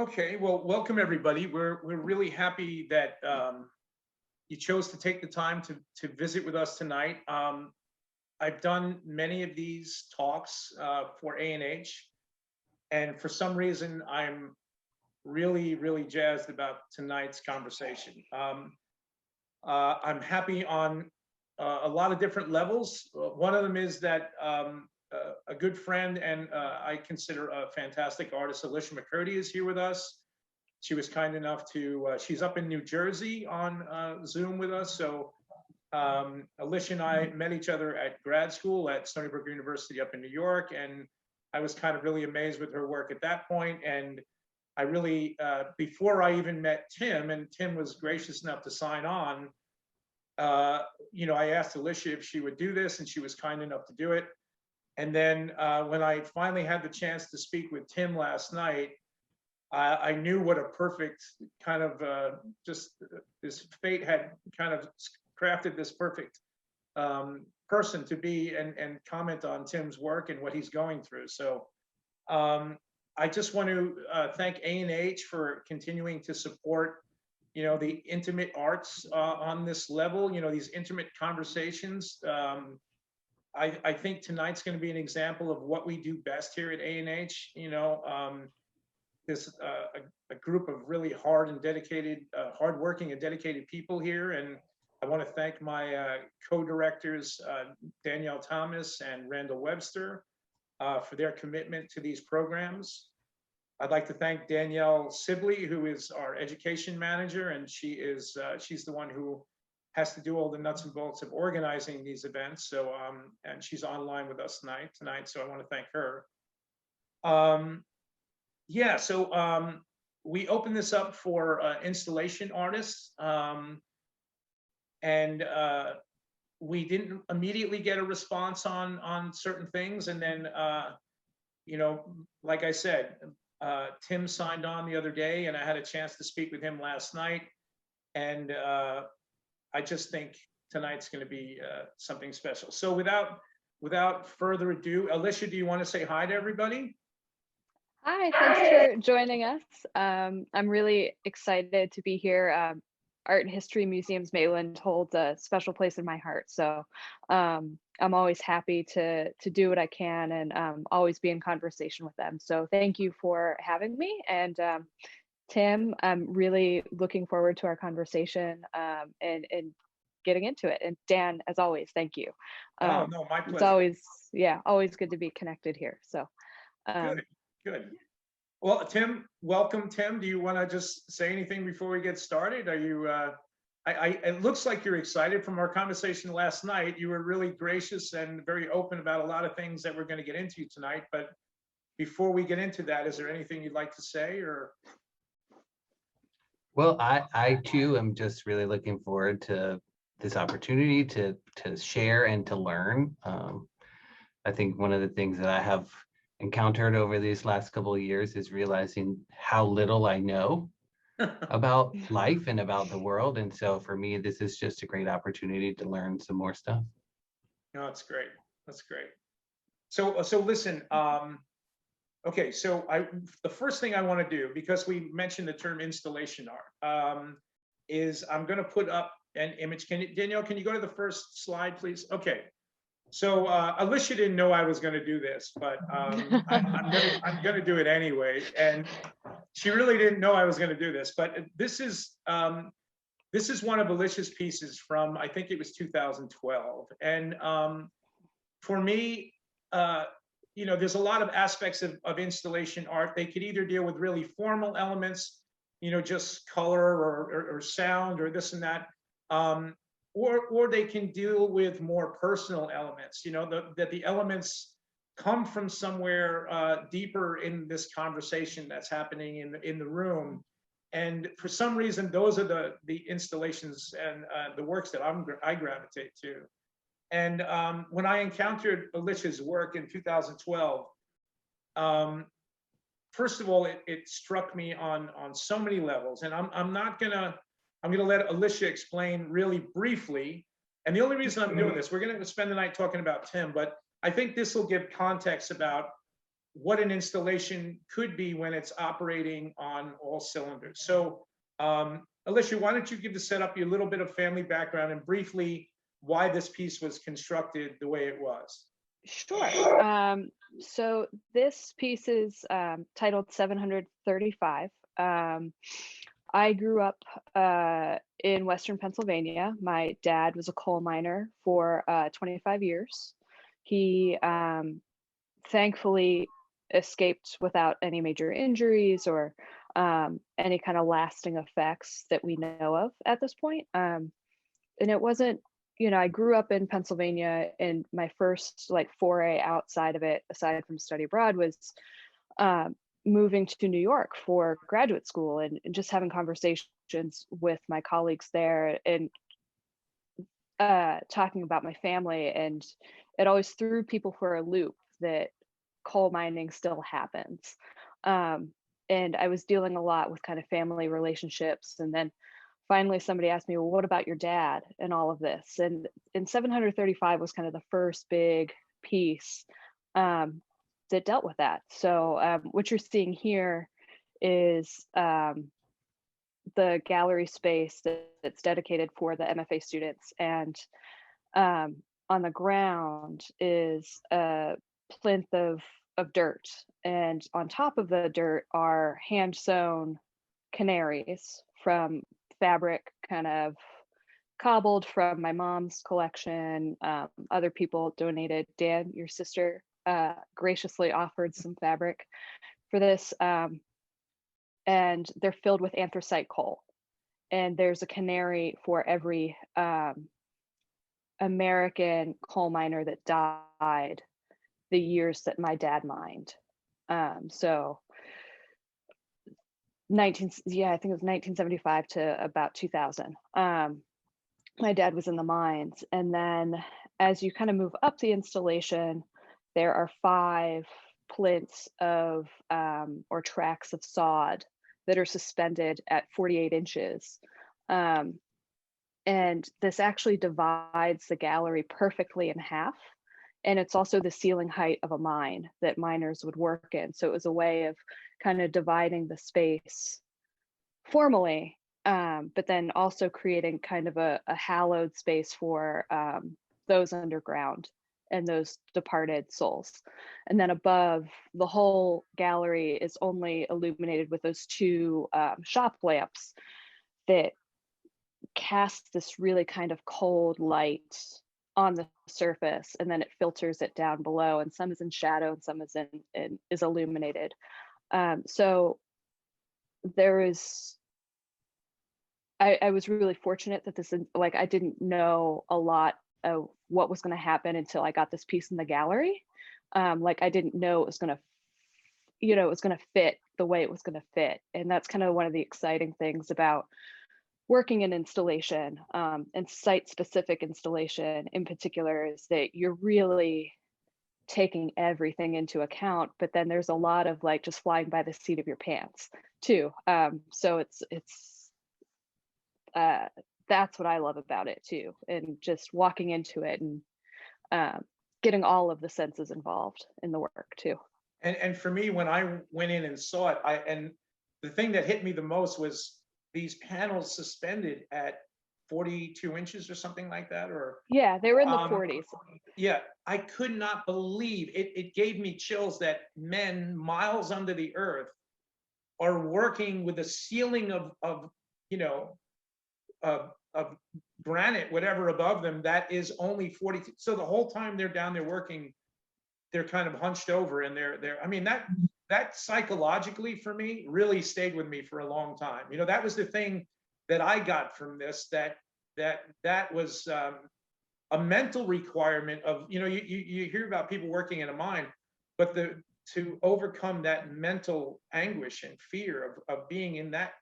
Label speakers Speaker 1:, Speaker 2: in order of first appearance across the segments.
Speaker 1: Okay, well, welcome everybody. We're really happy that you chose to take the time to visit with us tonight. I've done many of these talks for A&H, and for some reason, I'm really jazzed about tonight's conversation. I'm happy on a lot of different levels. One of them is that a good friend and I consider a fantastic artist, Alisha McCurdy, is here with us. She was kind enough to, she's up in New Jersey on Zoom with us. So Alisha and I met each other at grad school at Stony Brook University up in New York. And I was kind of really amazed with her work at that point. And I really, before I even met Tim, and Tim was gracious enough to sign on, I asked Alisha if she would do this, and she was kind enough to do it. And then when I finally had the chance to speak with Tim last night, I knew what a perfect kind of this fate had kind of crafted this perfect person to be and comment on Tim's work and what he's going through. So I just want to thank A&H for continuing to support, the intimate arts on this level, these intimate conversations. I think tonight's going to be an example of what we do best here at A&H. There's a group of really hardworking and dedicated people here, and I want to thank my co-directors Danielle Thomas and Randall Webster for their commitment to these programs. I'd like to thank Danielle Sibley, who is our education manager, and she's the one who has to do all the nuts and bolts of organizing these events. So, and she's online with us tonight. So I want to thank her. We open this up for installation artists, and we didn't immediately get a response on certain things. And then, like I said, Tim signed on the other day, and I had a chance to speak with him last night. And I just think tonight's going to be something special. So without further ado, Alisha, do you want to say hi to everybody?
Speaker 2: Hi, thanks for joining us. I'm really excited to be here. Art and History Museums Maitland holds a special place in my heart. So I'm always happy to do what I can and always be in conversation with them. So thank you for having me. And Tim, I'm really looking forward to our conversation and getting into it. And Dan, as always, thank you.
Speaker 1: Oh, no, my pleasure.
Speaker 2: It's always good to be connected here. So
Speaker 1: Good. Well, Tim, welcome, Tim. Do you want to just say anything before we get started? Are you, it looks like you're excited from our conversation last night. You were really gracious and very open about a lot of things that we're going to get into tonight. But before we get into that, is there anything you'd like to say or?
Speaker 3: Well, I too am just really looking forward to this opportunity to share and to learn. I think one of the things that I have encountered over these last couple of years is realizing how little I know about life and about the world. And so for me, this is just a great opportunity to learn some more stuff.
Speaker 1: No, that's great. That's great. So listen, okay, so the first thing I want to do, because we mentioned the term installation art, is I'm going to put up an image. Danielle, can you go to the first slide, please? Okay. So Alisha didn't know I was going to do this, but I'm going to do it anyway. And she really didn't know I was going to do this, but this is one of Alisha's pieces from, I think it was 2012. And for me, there's a lot of aspects of installation art. They could either deal with really formal elements, just color or sound or this and that. Or they can deal with more personal elements, that the elements come from somewhere deeper in this conversation that's happening in the room. And for some reason, those are the installations and the works that I gravitate to. And when I encountered Alisha's work in 2012, first of all, it struck me on so many levels. And I'm going to let Alisha explain really briefly. And the only reason I'm doing this, we're going to spend the night talking about Tim, but I think this will give context about what an installation could be when it's operating on all cylinders. So, Alisha, why don't you give the setup, your little bit of family background, and briefly why this piece was constructed the way it was?
Speaker 2: Sure. So this piece is titled 735. I grew up in Western Pennsylvania. My dad was a coal miner for 25 years. He thankfully escaped without any major injuries or any kind of lasting effects that we know of at this point. And it wasn't, I grew up in Pennsylvania, and my first like foray outside of it, aside from study abroad, was moving to New York for graduate school and just having conversations with my colleagues there and talking about my family. And it always threw people for a loop that coal mining still happens. And I was dealing a lot with kind of family relationships. And then finally somebody asked me, well, what about your dad and all of this? And 735 was kind of the first big piece that dealt with that. So what you're seeing here is the gallery space that's dedicated for the MFA students. And on the ground is a plinth of dirt. And on top of the dirt are hand sewn canaries from fabric kind of cobbled from my mom's collection. Other people donated. Dan, your sister, graciously offered some fabric for this. And they're filled with anthracite coal. And there's a canary for every American coal miner that died the years that my dad mined. So I think it was 1975 to about 2000. My dad was in the mines. And then as you kind of move up the installation, there are 5 plinths of or tracks of sod that are suspended at 48 inches. And this actually divides the gallery perfectly in half. And it's also the ceiling height of a mine that miners would work in. So it was a way of kind of dividing the space formally, but then also creating kind of a hallowed space for those underground and those departed souls. And then above, the whole gallery is only illuminated with those 2 shop lamps that cast this really kind of cold light on the surface, and then it filters it down below, and some is in shadow and some is illuminated. So there is, I was really fortunate that this, like, I didn't know a lot of what was going to happen until I got this piece in the gallery. Like, I didn't know it was going to, it was going to fit the way it was going to fit. And that's kind of one of the exciting things about working in installation, and site-specific installation in particular, is that you're really taking everything into account, but then there's a lot of like just flying by the seat of your pants too. So it's that's what I love about it too, and just walking into it and getting all of the senses involved in the work too.
Speaker 1: And for me, when I went in and saw it, and the thing that hit me the most was these panels suspended at 42 inches or something like that, or
Speaker 2: yeah, they were in the 40s.
Speaker 1: Yeah, I could not believe it. It gave me chills that men miles under the earth are working with a ceiling of granite, whatever, above them that is only 40. So the whole time they're down there working, they're kind of hunched over, and they're I mean, that psychologically for me really stayed with me for a long time. That was the thing that I got from this, that was a mental requirement of, you hear about people working in a mine, but to overcome that mental anguish and fear of being in that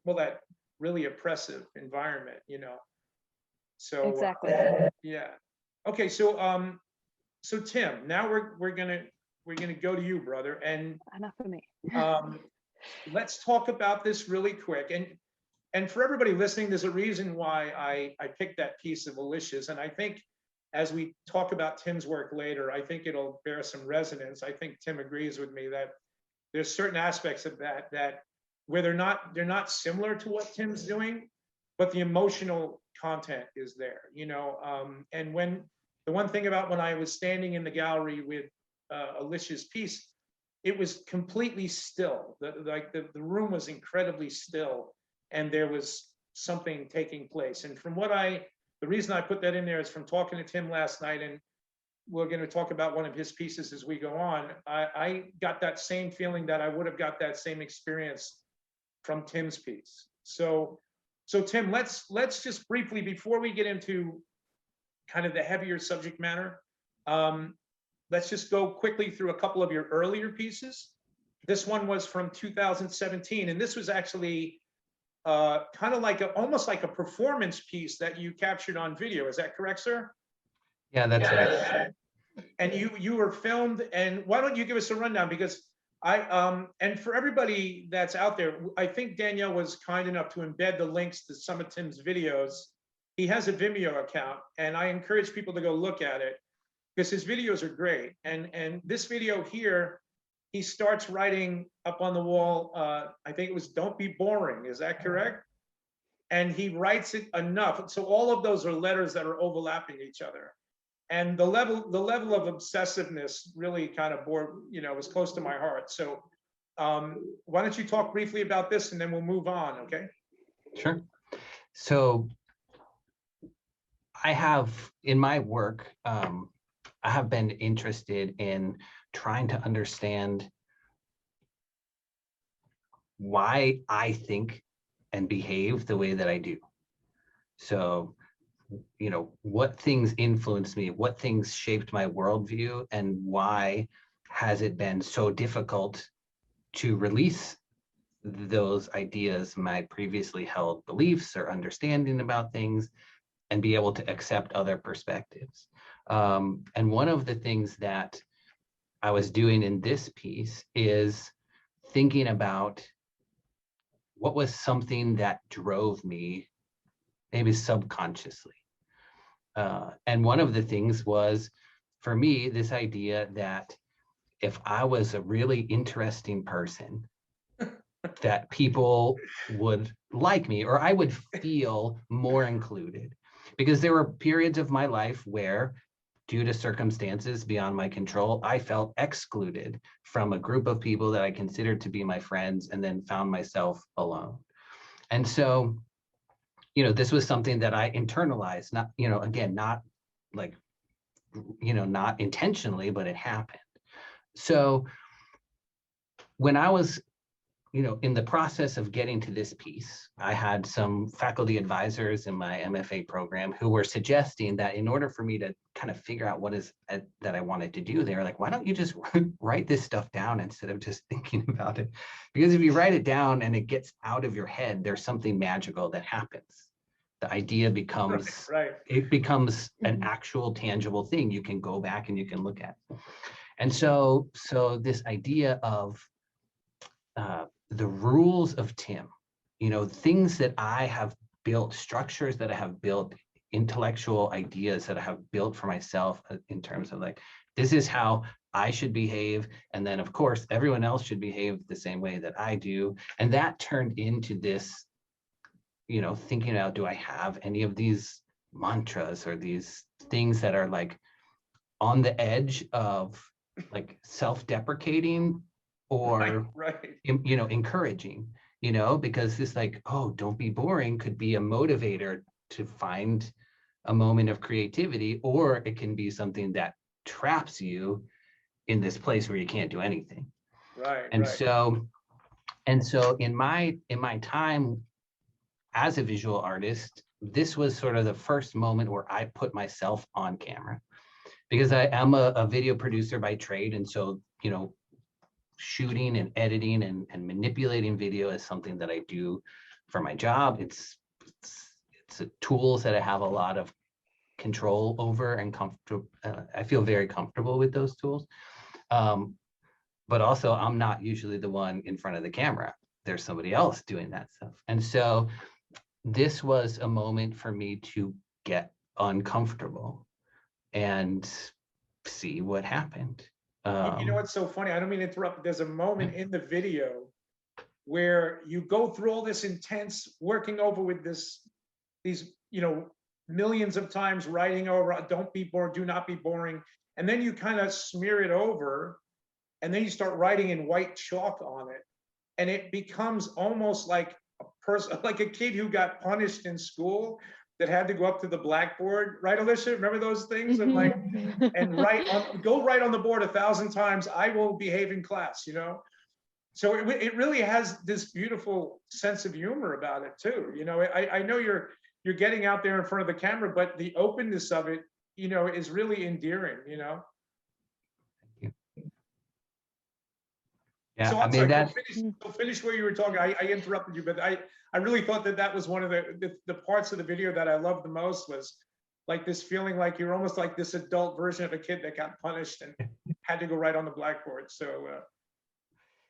Speaker 1: that really oppressive environment, So
Speaker 2: exactly.
Speaker 1: Yeah. Okay, so Tim, now we're gonna go to you, brother, and
Speaker 2: Enough of me.
Speaker 1: let's talk about this really quick. And for everybody listening, there's a reason why I picked that piece of Alicia's, and I think as we talk about Tim's work later, I think it'll bear some resonance. I think Tim agrees with me that there's certain aspects of that where they're not similar to what Tim's doing, but the emotional content is there, you know. And when the one thing about when I was standing in the gallery with Alicia's piece, it was completely still. The room was incredibly still, and there was something taking place. And from what the reason I put that in there is from talking to Tim last night, and we're going to talk about one of his pieces as we go on. I got that same feeling that I would have got that same experience from Tim's piece. So Tim, let's just briefly, before we get into kind of the heavier subject matter, let's just go quickly through a couple of your earlier pieces. This one was from 2017, and this was actually kind of like almost like a performance piece that you captured on video. Is that correct, sir?
Speaker 3: Yeah, that's right.
Speaker 1: And you were filmed, and why don't you give us a rundown? Because and for everybody that's out there, I think Danielle was kind enough to embed the links to some of Tim's videos. He has a Vimeo account, and I encourage people to go look at it because his videos are great. And this video here, he starts writing up on the wall, I think it was "Don't be boring." Is that correct? And he writes it enough. So all of those are letters that are overlapping each other. And the level of obsessiveness really kind of was close to my heart. So why don't you talk briefly about this, and then we'll move on, okay?
Speaker 3: Sure. So I have, in my work, I have been interested in trying to understand why I think and behave the way that I do. So, you know, what things influenced me, what things shaped my worldview, and why has it been so difficult to release those ideas, my previously held beliefs or understanding about things, and be able to accept other perspectives. And one of the things that I was doing in this piece is thinking about what was something that drove me, maybe subconsciously. And one of the things was, for me, this idea that if I was a really interesting person, that people would like me, or I would feel more included. Because there were periods of my life where, due to circumstances beyond my control, I felt excluded from a group of people that I considered to be my friends, and then found myself alone. And so, you know, this was something that I internalized, not, you know, again, not like, you know, not intentionally, but it happened. So when I was, you know, in the process of getting to this piece, I had some faculty advisors in my MFA program who were suggesting that in order for me to kind of figure out what is that I wanted to do, they were like, why don't you just write this stuff down instead of just thinking about it? Because if you write it down and it gets out of your head, there's something magical that happens. The idea becomes, it becomes an actual tangible thing you can go back and you can look at. And so this idea of the rules of Tim, you know, things that I have built, structures that I have built, intellectual ideas that I have built for myself in terms of like, this is how I should behave. And then of course, everyone else should behave the same way that I do. And that turned into this, you know, thinking about, do I have any of these mantras or these things that are like on the edge of like self-deprecating or, you know, encouraging, you know, because this like, oh, don't be boring could be a motivator to find a moment of creativity, or it can be something that traps you in this place where you can't do anything. And so in my time as a visual artist, this was sort of the first moment where I put myself on camera, because I am a video producer by trade. And so, you know, shooting and editing and manipulating video is something that I do for my job. It's tools that I have a lot of control over and comfortable. I feel very comfortable with those tools. But also I'm not usually the one in front of the camera. There's somebody else doing that stuff. And so this was a moment for me to get uncomfortable and see what happened.
Speaker 1: You know what's so funny? I don't mean to interrupt, but there's a moment in the video where you go through all this intense working over with these, millions of times writing over, don't be bored, do not be boring. And then you kind of smear it over, and then you start writing in white chalk on it. And it becomes almost like a person, like a kid who got punished in school that had to go up to the blackboard, right, Alicia? Remember those things? And like, and go write on the board 1,000 times, I will behave in class, So it really has this beautiful sense of humor about it too. I know you're getting out there in front of the camera, but the openness of it, is really endearing,
Speaker 3: Yeah,
Speaker 1: So
Speaker 3: I
Speaker 1: I'm
Speaker 3: mean
Speaker 1: sorry,
Speaker 3: that.
Speaker 1: go finish where you were talking. I interrupted you, but I really thought that was one of the parts of the video that I loved the most, was like this feeling like you're almost like this adult version of a kid that got punished and had to go write on the blackboard. So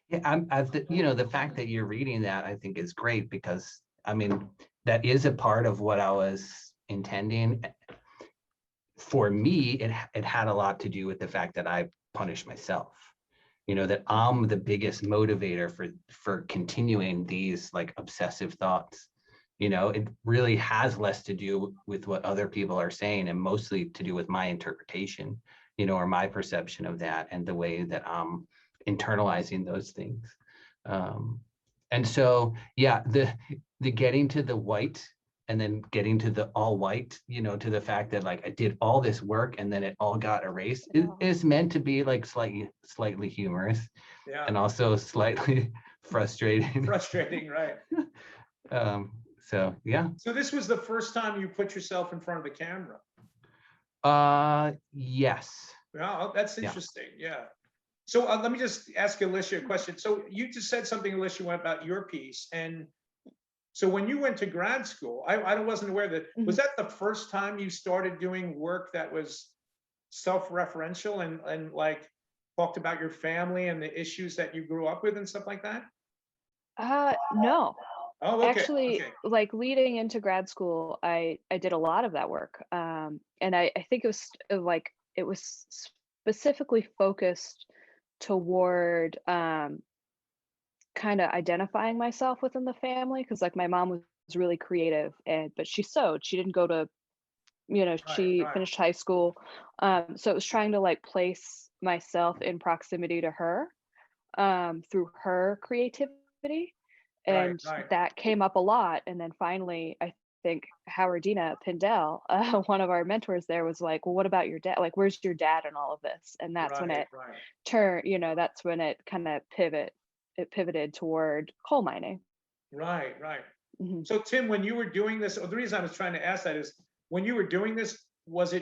Speaker 3: Yeah, the fact that you're reading that, I think, is great, because I mean, that is a part of what I was intending. For me, it had a lot to do with the fact that I punished myself. That I'm the biggest motivator for continuing these like obsessive thoughts. It really has less to do with what other people are saying, and mostly to do with my interpretation, or my perception of that, and the way that I'm internalizing those things. And so, yeah, the getting to the white, and then getting to the all white, to the fact that like I did all this work and then it all got erased, is meant to be like slightly humorous,
Speaker 1: yeah,
Speaker 3: and also slightly frustrating.
Speaker 1: frustrating, right?
Speaker 3: So yeah.
Speaker 1: So this was the first time you put yourself in front of the camera.
Speaker 3: Yes.
Speaker 1: Well, that's interesting. Yeah. So let me just ask Alicia a question. So you just said something, Alicia, about your piece. And so when you went to grad school, I wasn't aware that, was that the first time you started doing work that was self-referential and like talked about your family and the issues that you grew up with and stuff like that?
Speaker 2: No.
Speaker 1: Oh, okay.
Speaker 2: Actually,
Speaker 1: Okay.
Speaker 2: like leading into grad school, I did a lot of that work. And I think it was specifically focused toward kind of identifying myself within the family, because like my mom was really creative, but she sewed. She didn't go to, she
Speaker 1: Right.
Speaker 2: finished high school. So it was trying to like place myself in proximity to her through her creativity. And
Speaker 1: Right.
Speaker 2: that came up a lot. And then finally, I think Howardina Pindell, one of our mentors there, was like, well, what about your dad? Like, where's your dad in all of this? And that's when it turned, that's when it kind of pivoted toward coal mining.
Speaker 1: Right.
Speaker 2: Mm-hmm.
Speaker 1: So Tim, when you were doing this, the reason I was trying to ask that is, when you were doing this, was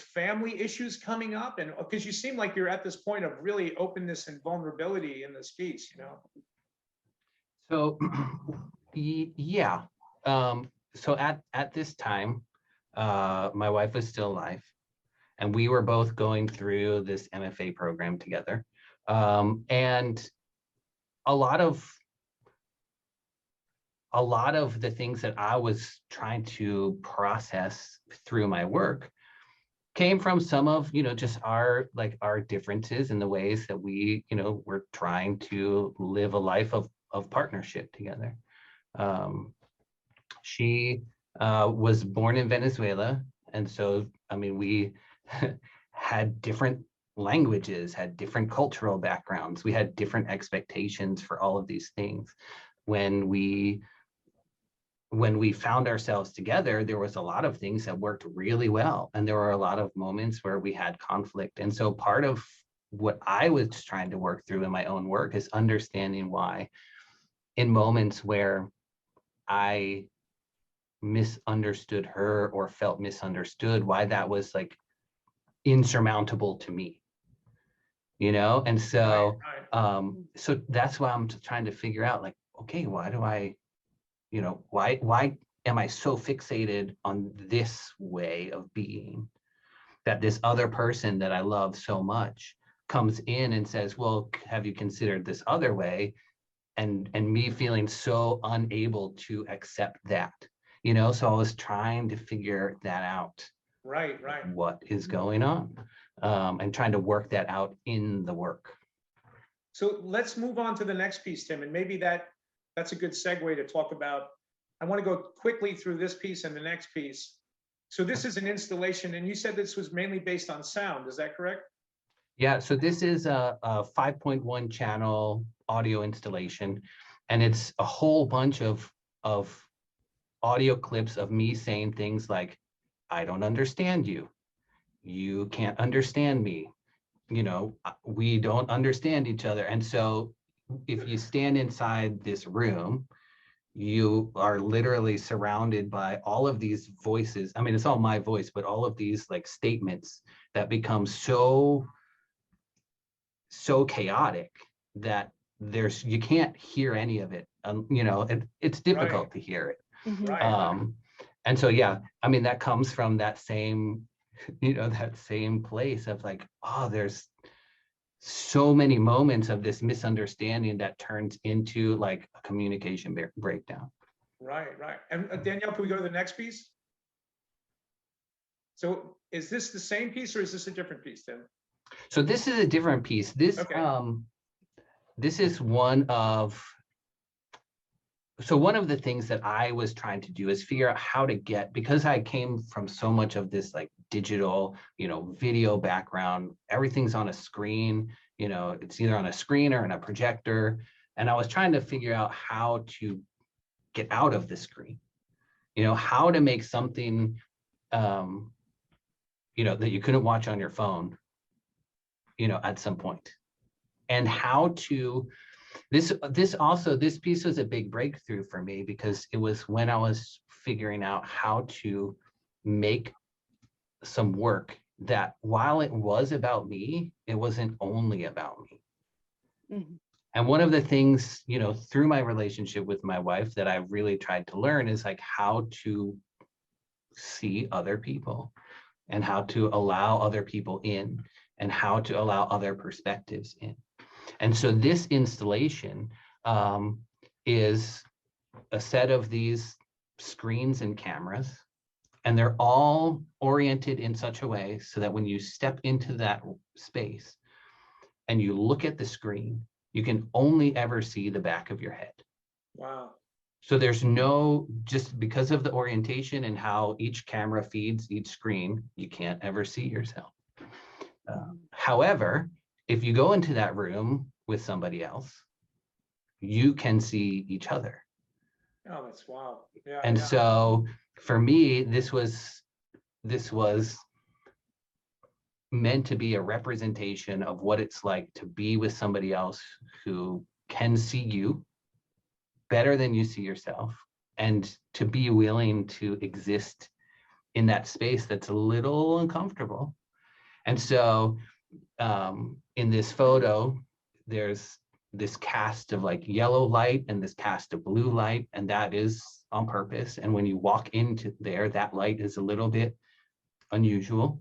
Speaker 1: family issues coming up? And because you seem like you're at this point of really openness and vulnerability in this piece,
Speaker 3: So yeah. So at this time, my wife was still alive, and we were both going through this MFA program together. And a lot of the things that I was trying to process through my work came from some of, just our differences in the ways that we, were trying to live a life of partnership together. She was born in Venezuela. And so, I mean, we had different languages, had different cultural backgrounds. We had different expectations for all of these things. When we found ourselves together, there was a lot of things that worked really well. And there were a lot of moments where we had conflict. And so part of what I was trying to work through in my own work is understanding why, in moments where I misunderstood her or felt misunderstood, why that was like insurmountable to me, And so, so that's why I'm trying to figure out, like, okay, why do I, why am I so fixated on this way of being, that this other person that I love so much comes in and says, well, have you considered this other way? And me feeling so unable to accept that, so I was trying to figure that out.
Speaker 1: Right, right.
Speaker 3: what is going on, and trying to work that out in the work.
Speaker 1: So let's move on to the next piece, Tim, and maybe that's a good segue to talk about. I want to go quickly through this piece and the next piece. So this is an installation, and you said this was mainly based on sound. Is that correct?
Speaker 3: Yeah, so this is a 5.1 channel audio installation, and it's a whole bunch of audio clips of me saying things like, I don't understand you. You can't understand me. You know, we don't understand each other. And so if you stand inside this room, you are literally surrounded by all of these voices. I mean, it's all my voice, but all of these like statements that become so chaotic that you can't hear any of it. You know, it's difficult
Speaker 1: Right.
Speaker 3: to hear it.
Speaker 1: Right.
Speaker 3: And so, yeah, I mean, that comes from that same, you know, that same place of like, oh, there's so many moments of this misunderstanding that turns into like a communication breakdown.
Speaker 1: Right, right. And Danielle, can we go to the next piece? So is this the same piece or is this a different piece, Tim?
Speaker 3: So this is a different piece.
Speaker 1: Okay.
Speaker 3: This is one of the things that I was trying to do is figure out how to get, because I came from so much of this like digital, you know, video background, everything's on a screen, you know, it's either on a screen or in a projector. And I was trying to figure out how to get out of the screen, you know, how to make something, you know, that you couldn't watch on your phone, you know, at some point. And how to, this piece was a big breakthrough for me because it was when I was figuring out how to make some work that while it was about me, it wasn't only about me.
Speaker 2: Mm-hmm.
Speaker 3: And one of the things, you know, through my relationship with my wife that I really tried to learn is like how to see other people and how to allow other people in and how to allow other perspectives in. And so this installation is a set of these screens and cameras, and they're all oriented in such a way so that when you step into that space and you look at the screen, you can only ever see the back of your head.
Speaker 1: Wow.
Speaker 3: So there's no, just because of the orientation and how each camera feeds each screen, you can't ever see yourself. However, if you go into that room with somebody else, you can see each other.
Speaker 1: Oh, that's wow. Yeah.
Speaker 3: And
Speaker 1: yeah.
Speaker 3: so for me, this was meant to be a representation of what it's like to be with somebody else who can see you better than you see yourself, and to be willing to exist in that space that's a little uncomfortable. And so in this photo, there's this cast of like yellow light and this cast of blue light, and that is on purpose. And when you walk into there, that light is a little bit unusual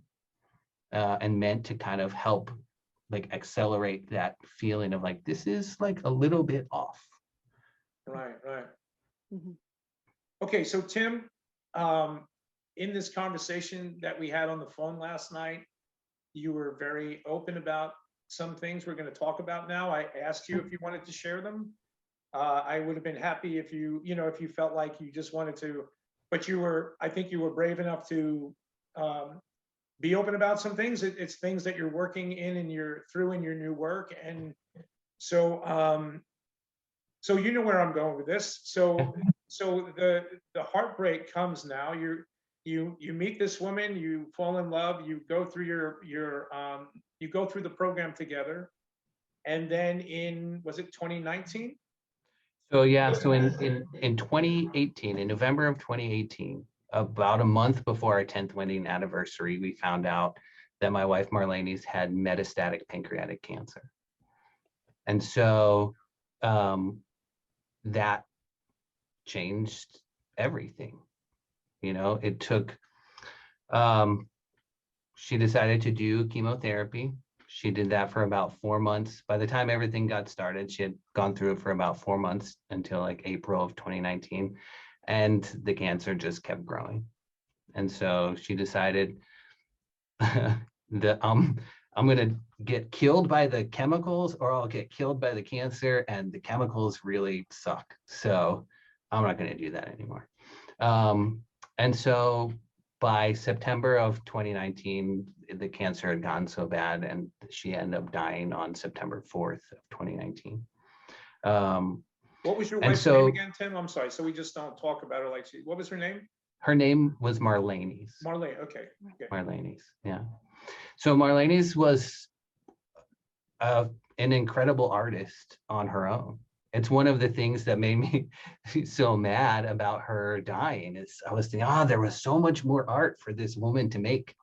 Speaker 3: and meant to kind of help like accelerate that feeling of like, this is like a little bit off.
Speaker 1: Right, right.
Speaker 2: Mm-hmm.
Speaker 1: Okay, so Tim, in this conversation that we had on the phone last night, you were very open about some things we're going to talk about now. I asked you if you wanted to share them. I would have been happy if if you felt like you just wanted to, but I think you were brave enough to be open about some things. It's things that you're working in and you're through in your new work. And so, so you know where I'm going with this. So the heartbreak comes now. You meet this woman, you fall in love, you go through you go through the program together, and then was it 2019?
Speaker 3: So yeah, so in 2018, in November of 2018, about a month before our 10th wedding anniversary, we found out that my wife Marlene's had metastatic pancreatic cancer. And so that changed everything. You know, it took, she decided to do chemotherapy. She did that for about 4 months. By the time everything got started, she had gone through it for about 4 months until like April of 2019. And the cancer just kept growing. And so she decided that I'm gonna get killed by the chemicals or I'll get killed by the cancer, and the chemicals really suck. So I'm not gonna do that anymore. And so by September of 2019, the cancer had gotten so bad and she ended up dying on September 4th of 2019.
Speaker 1: What was your
Speaker 3: And
Speaker 1: wife's name
Speaker 3: so
Speaker 1: again, Tim? I'm sorry. So we just don't talk about her like what was her name?
Speaker 3: her name was Marlene's.
Speaker 1: Marlene. Okay.
Speaker 3: Marlene's, yeah. So Marlene's was an incredible artist on her own. It's one of the things that made me so mad about her dying is I was thinking, there was so much more art for this woman to make,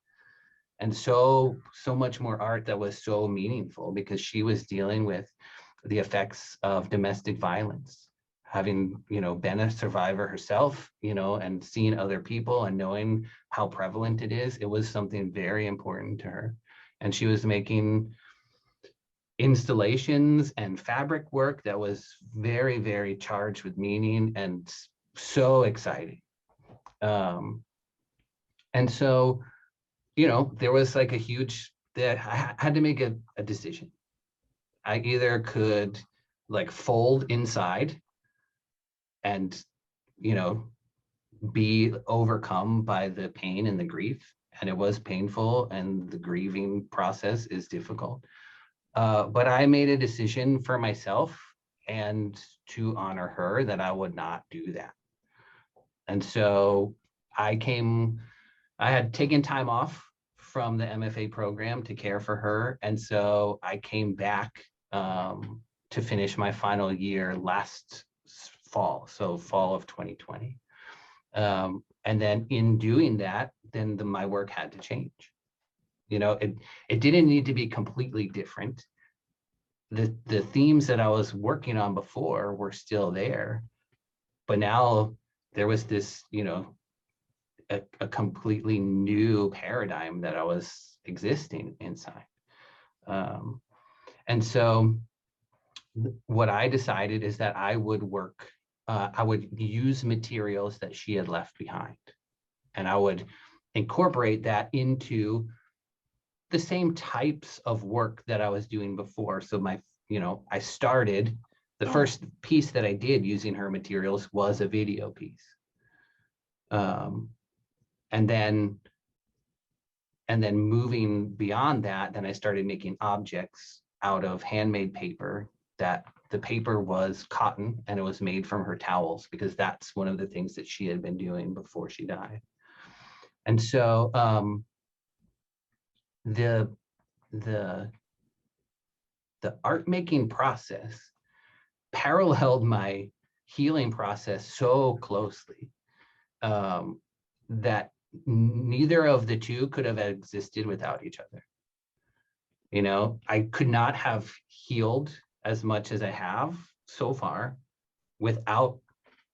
Speaker 3: and so much more art that was so meaningful, because she was dealing with the effects of domestic violence, having, been a survivor herself, and seeing other people and knowing how prevalent it is. It was something very important to her. And she was making installations and fabric work that was very, very charged with meaning and so exciting. And so, there was like a huge, that I had to make a decision. I either could like fold inside and, be overcome by the pain and the grief. And it was painful, and the grieving process is difficult. But I made a decision for myself and to honor her that I would not do that. And so I had taken time off from the MFA program to care for her. And so I came back to finish my final year last fall, so fall of 2020. And then in doing that, then my work had to change. It didn't need to be completely different. The themes that I was working on before were still there, but now there was this, a completely new paradigm that I was existing inside. And so what I decided is that I would use materials that she had left behind, and I would incorporate that into the same types of work that I was doing before. So I started, the first piece that I did using her materials was a video piece. And then moving beyond that, then I started making objects out of handmade paper. That the paper was cotton, and it was made from her towels, because that's one of the things that she had been doing before she died. And so the art making process paralleled my healing process so closely that neither of the two could have existed without each other. I could not have healed as much as I have so far without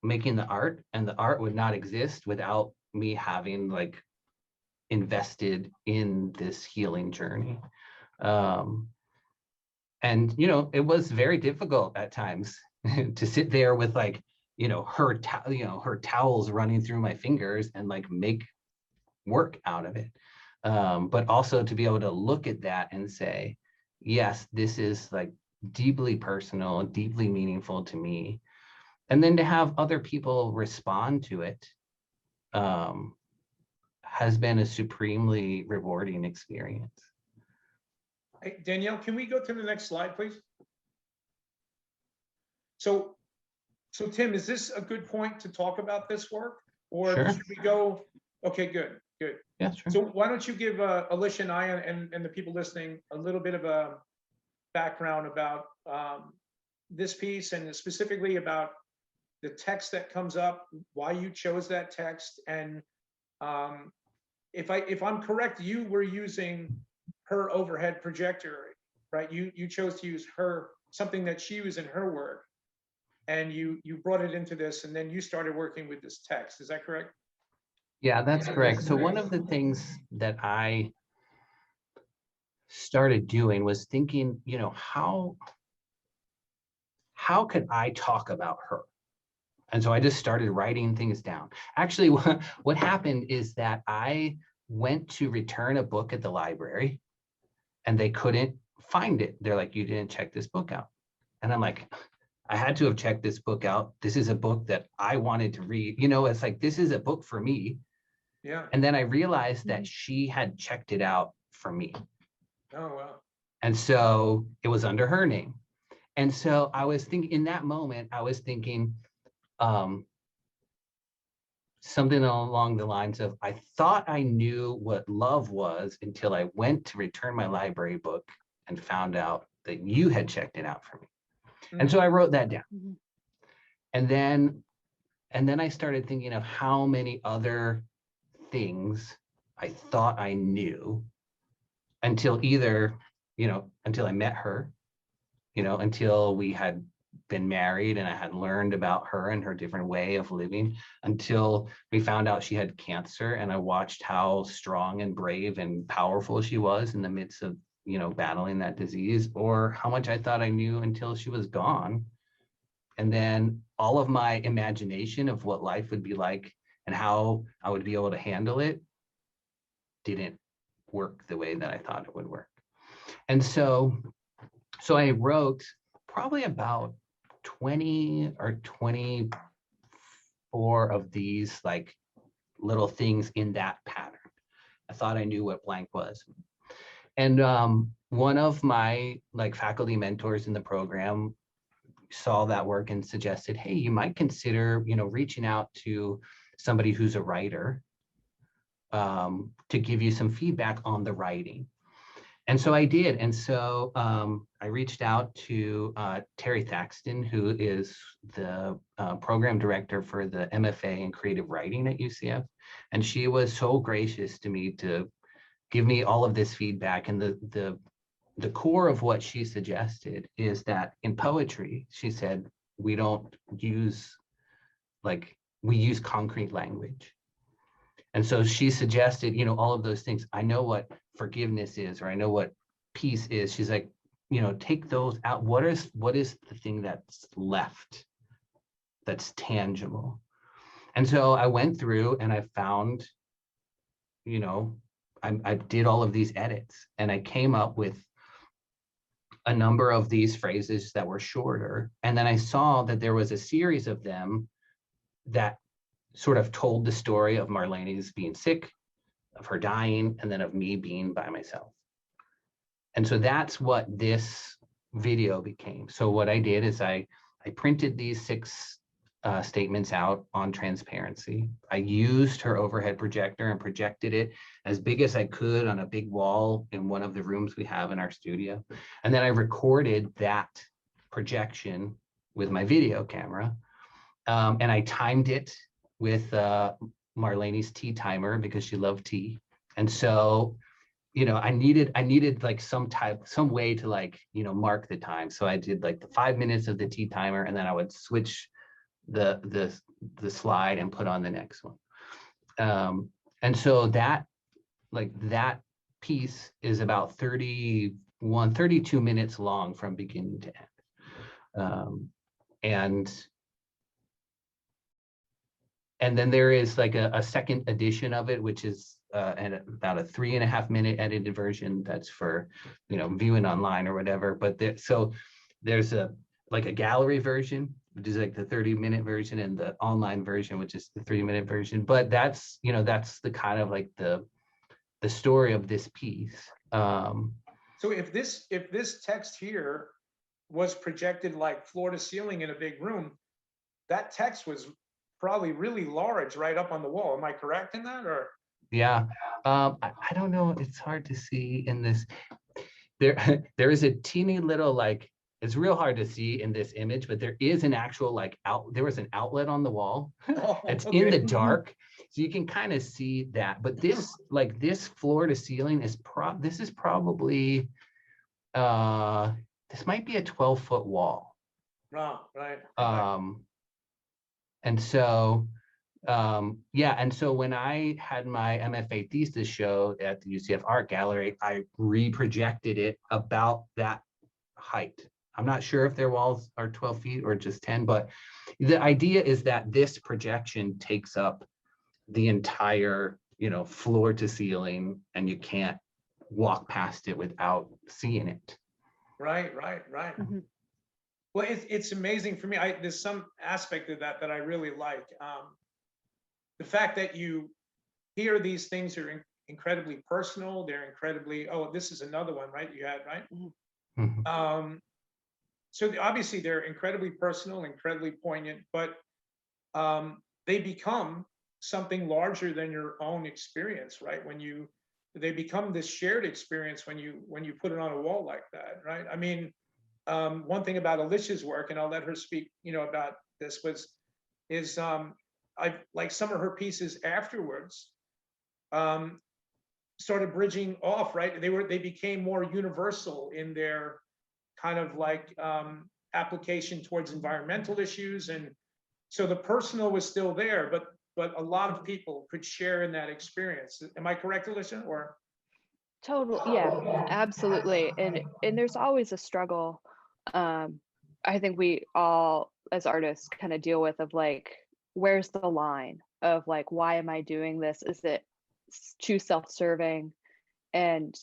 Speaker 3: making the art, and the art would not exist without me having like invested in this healing journey. And it was very difficult at times to sit there with like, her towels running through my fingers and like make work out of it. But also to be able to look at that and say, yes, this is like deeply personal, deeply meaningful to me. And then to have other people respond to it has been a supremely rewarding experience.
Speaker 1: Hey, Danielle, can we go to the next slide, please? So Tim, is this a good point to talk about this work, or
Speaker 3: Sure.
Speaker 1: should we go? Okay, good.
Speaker 3: Yeah, sure.
Speaker 1: So why don't you give Alisha and I and the people listening a little bit of a background about this piece, and specifically about the text that comes up, why you chose that text, and if I'm correct, you were using her overhead projector, right? You chose to use something that she was in her work, and you brought it into this, and then you started working with this text. Is that correct?
Speaker 3: Yeah, that's correct. So one of the things that I started doing was thinking, how could I talk about her? And so I just started writing things down. Actually, what happened is that I went to return a book at the library and they couldn't find it. They're like, you didn't check this book out. And I'm like, I had to have checked this book out. This is a book that I wanted to read. You know, it's like, this is a book for me.
Speaker 1: Yeah.
Speaker 3: And then I realized that she had checked it out for me.
Speaker 1: Oh, wow.
Speaker 3: And so it was under her name. And so I was thinking, in that moment, I was thinking something along the lines of, I thought I knew what love was until I went to return my library book and found out that you had checked it out for me. And so I wrote that down.
Speaker 2: Mhm.
Speaker 3: And then I started thinking of how many other things I thought I knew until either, until I met her, until we had been married and I had learned about her and her different way of living, until we found out she had cancer and I watched how strong and brave and powerful she was in the midst of, battling that disease, or how much I thought I knew until she was gone. And then all of my imagination of what life would be like and how I would be able to handle it didn't work the way that I thought it would work. And so I wrote probably about 20 or 24 of these like little things in that pattern. I thought I knew what blank was. And one of my like faculty mentors in the program saw that work and suggested, hey, you might consider, reaching out to somebody who's a writer to give you some feedback on the writing. And so I did. And so I reached out to Terry Thaxton, who is the program director for the MFA in creative writing at UCF. And she was so gracious to me to give me all of this feedback. And the core of what she suggested is that in poetry, she said, we don't use, we use concrete language. And so she suggested, all of those things. I know what forgiveness is, or I know what peace is. She's like, take those out. What is the thing that's left that's tangible? And so I went through and I found, I did all of these edits and I came up with a number of these phrases that were shorter. And then I saw that there was a series of them that sort of told the story of Marlene's being sick, of her dying, and then of me being by myself. And so that's what this video became. So what I did is I printed these 6 statements out on transparency. I used her overhead projector and projected it as big as I could on a big wall in one of the rooms we have in our studio. And then I recorded that projection with my video camera. And I timed it with Marlene's tea timer because she loved tea. And so, I needed like some way to like, mark the time. So I did like the 5 minutes of the tea timer, and then I would switch the slide and put on the next one. And so that piece is about 32 minutes long from beginning to end. And then there is like a second edition of it, which is about a 3.5 minute edited version that's for, viewing online or whatever. But there's a gallery version, which is like the 30-minute version, and the online version, which is the 3-minute version. But that's the kind of like the story of this piece.
Speaker 1: So if this text here was projected like floor to ceiling in a big room, that text was probably really large right up on the wall. Am I correct in that? Or
Speaker 3: yeah, I don't know. It's hard to see in this. There is a teeny little it's real hard to see in this image, but there is an actual there was an outlet on the wall. It's
Speaker 1: okay.
Speaker 3: in the dark, so you can kind of see that. But this this floor to ceiling is this is probably this might be a 12-foot wall.
Speaker 1: Oh, right.
Speaker 3: And so and so when I had my MFA thesis show at the UCF Art Gallery, I reprojected it about that height. I'm not sure if their walls are 12 feet or just 10, but the idea is that this projection takes up the entire, floor to ceiling, and you can't walk past it without seeing it.
Speaker 1: Right.
Speaker 2: Mhm.
Speaker 1: Well, it's amazing for me. There's some aspect of that I really like. The fact that you hear these things are incredibly personal. They're incredibly, oh, this is another one, right? You had, right?
Speaker 3: Mhm.
Speaker 1: So obviously they're incredibly personal, incredibly poignant, but they become something larger than your own experience, right? They become this shared experience when you put it on a wall like that, right? I mean, one thing about Alicia's work, and I'll let her speak, about this, is I like some of her pieces afterwards started bridging off, right? They became more universal in their kind of like application towards environmental issues, and so the personal was still there, but a lot of people could share in that experience. Am I correct, Alicia? Or
Speaker 2: Yeah, absolutely. And there's always a struggle. Um, I think we all as artists kind of deal with of like, where's the line of like, why am I doing this? Is it too self-serving? And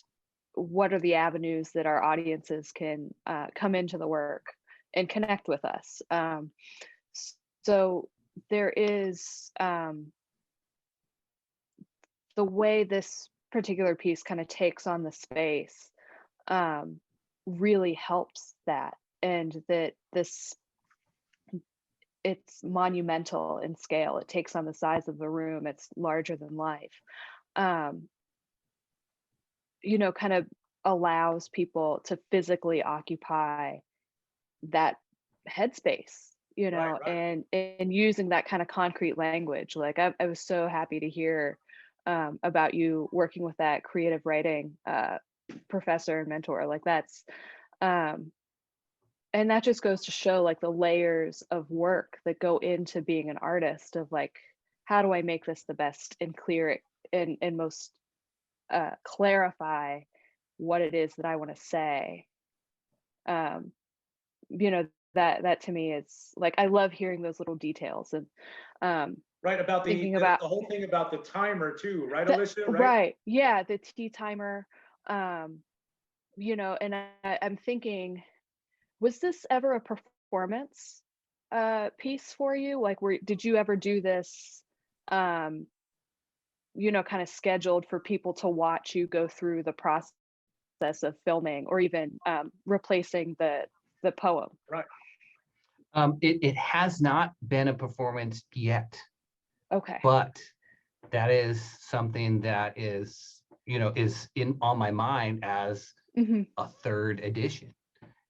Speaker 2: what are the avenues that our audiences can come into the work and connect with us? So there is the way this particular piece kind of takes on the space really helps that, and that it's monumental in scale. It takes on the size of the room. It's larger than life. um, kind of allows people to physically occupy that headspace,
Speaker 1: right.
Speaker 2: and using that kind of concrete language. Like I was so happy to hear about you working with that creative writing professor and mentor. Like that's um, and that just goes to show like the layers of work that go into being an artist, of like, how do I make this the best and clear it and most clarify what it is that I want to say. um, that to me is like, I love hearing those little details, and um,
Speaker 1: Right, about
Speaker 2: thinking
Speaker 1: the
Speaker 2: about
Speaker 1: whole thing about the timer too, right,
Speaker 2: the
Speaker 1: Alicia? Right?
Speaker 2: right, yeah, the tea timer. um, and I'm thinking, was this ever a performance piece for you? Like, did you ever do this um, kind of scheduled for people to watch you go through the process of filming, or even replacing the poem?
Speaker 1: Right.
Speaker 3: It has not been a performance yet,
Speaker 2: Okay.
Speaker 3: but that is something that is in on my mind as
Speaker 2: Hmm.
Speaker 3: a third edition.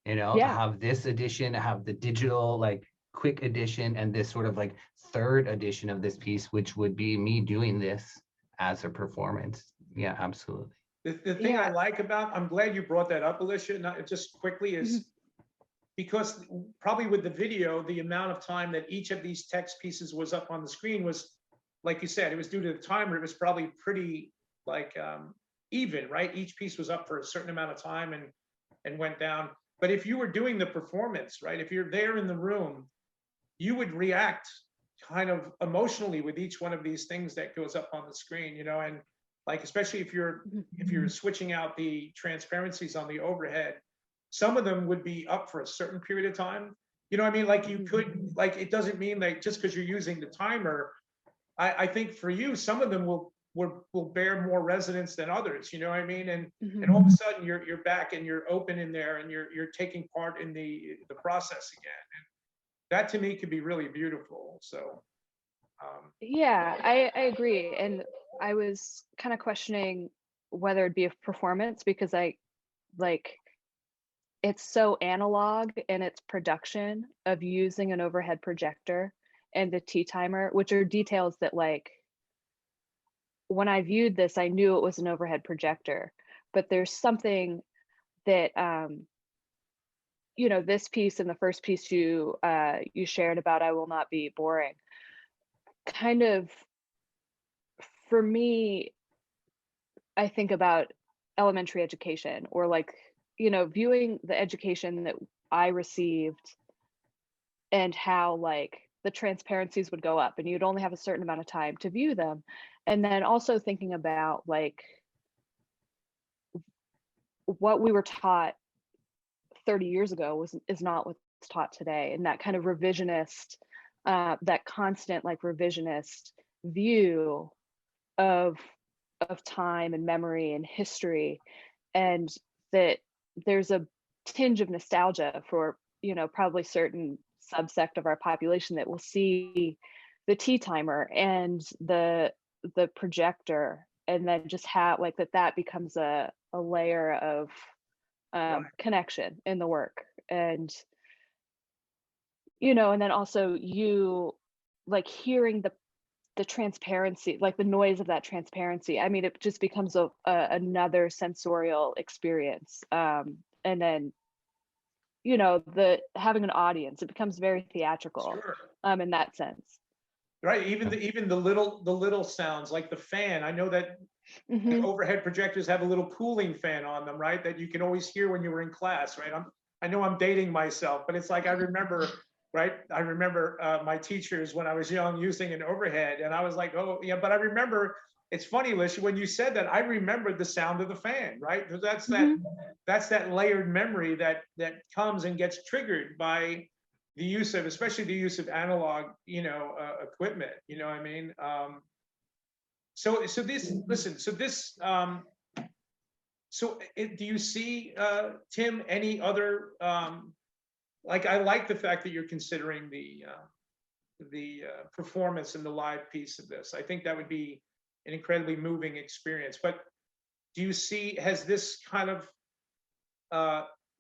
Speaker 3: I
Speaker 2: Yeah.
Speaker 3: have this edition, I have the digital like quick edition, and this sort of like third edition of this piece, which would be me doing this as a performance. Yeah, absolutely.
Speaker 1: The thing I
Speaker 2: Yeah.
Speaker 1: like about, I'm glad you brought that up, Alicia, not just quickly,
Speaker 2: Mhm.
Speaker 1: is because probably with the video, the amount of time that each of these text pieces was up on the screen was, like you said, it was due to the timer. It was probably pretty like even, right? Each piece was up for a certain amount of time and went down. But if you were doing the performance, right? If you're there in the room, you would react kind of emotionally with each one of these things that goes up on the screen, and like, especially if you're switching out the transparencies on the overhead, some of them would be up for a certain period of time. You know what I mean? Like you could, like, it doesn't mean like just because you're using the timer. I think for you, some of them will bear more resonance than others. You know what I mean? And all of a sudden you're back and you're open in there and you're taking part in the process again. And that to me could be really beautiful. So
Speaker 2: Yeah, I agree. And I was kind of questioning whether it'd be a performance, because I like, it's so analog in its production of using an overhead projector and the tea timer, which are details that, like, when I viewed this, I knew it was an overhead projector. But there's something that this piece and the first piece you shared about I Will Not Be Boring, kind of, for me, I think about elementary education, or like, viewing the education that I received and how like the transparencies would go up and you'd only have a certain amount of time to view them. And then also thinking about like what we were taught 30 years ago is not what's taught today. And that kind of revisionist, that constant like revisionist view of time and memory and history, and that there's a tinge of nostalgia for, you know, probably certain subsect of our population that will see the tea timer and the projector, and then just have like that becomes a layer of connection in the work. And you know, and then also you like hearing the transparency, like the noise of that transparency. I mean, it just becomes another sensorial experience. And then, you know, the having an audience, it becomes very theatrical.
Speaker 1: Sure.
Speaker 2: In that sense.
Speaker 1: Right. Even the little sounds like the fan. I know that the overhead projectors have a little cooling fan on them, right? That you can always hear when you were in class, right? I know I'm dating myself, but it's like I remember. Right. I remember my teachers when I was young using an overhead, and I was like, oh, yeah. But I remember, it's funny, Alicia, when you said that, I remembered the sound of the fan, right? That's that layered memory that comes and gets triggered by the use of, especially the use of analog, you know, equipment. You know what I mean? So this, listen, so this, do you see, Tim, any other, like, I like the fact that you're considering the performance and the live piece of this. I think that would be an incredibly moving experience. But do you see, has this kind of,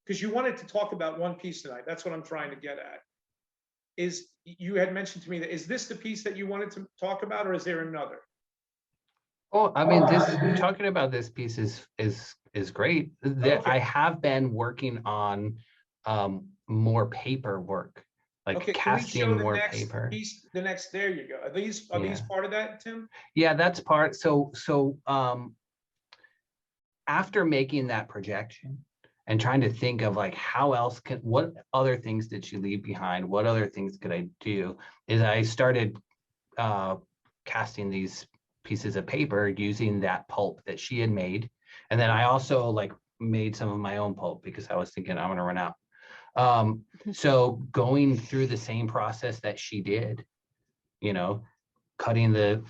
Speaker 1: because you wanted to talk about one piece tonight, that's what I'm trying to get at. Is, you had mentioned to me that, is this the piece that you wanted to talk about, or is there another?
Speaker 3: Oh, I mean, talking about this piece is great.
Speaker 1: Okay.
Speaker 3: I have been working on more paper work, like
Speaker 1: Okay,
Speaker 3: casting more
Speaker 1: next
Speaker 3: paper.
Speaker 1: Piece, the next, there you go. Are these part of that, Tim?
Speaker 3: Yeah, that's part. So after making that projection and trying to think of like how else what other things did she leave behind? What other things could I do? Is I started casting these pieces of paper using that pulp that she had made. And then I also like made some of my own pulp because I was thinking I'm gonna run out. So going through the same process that she did, you know, cutting the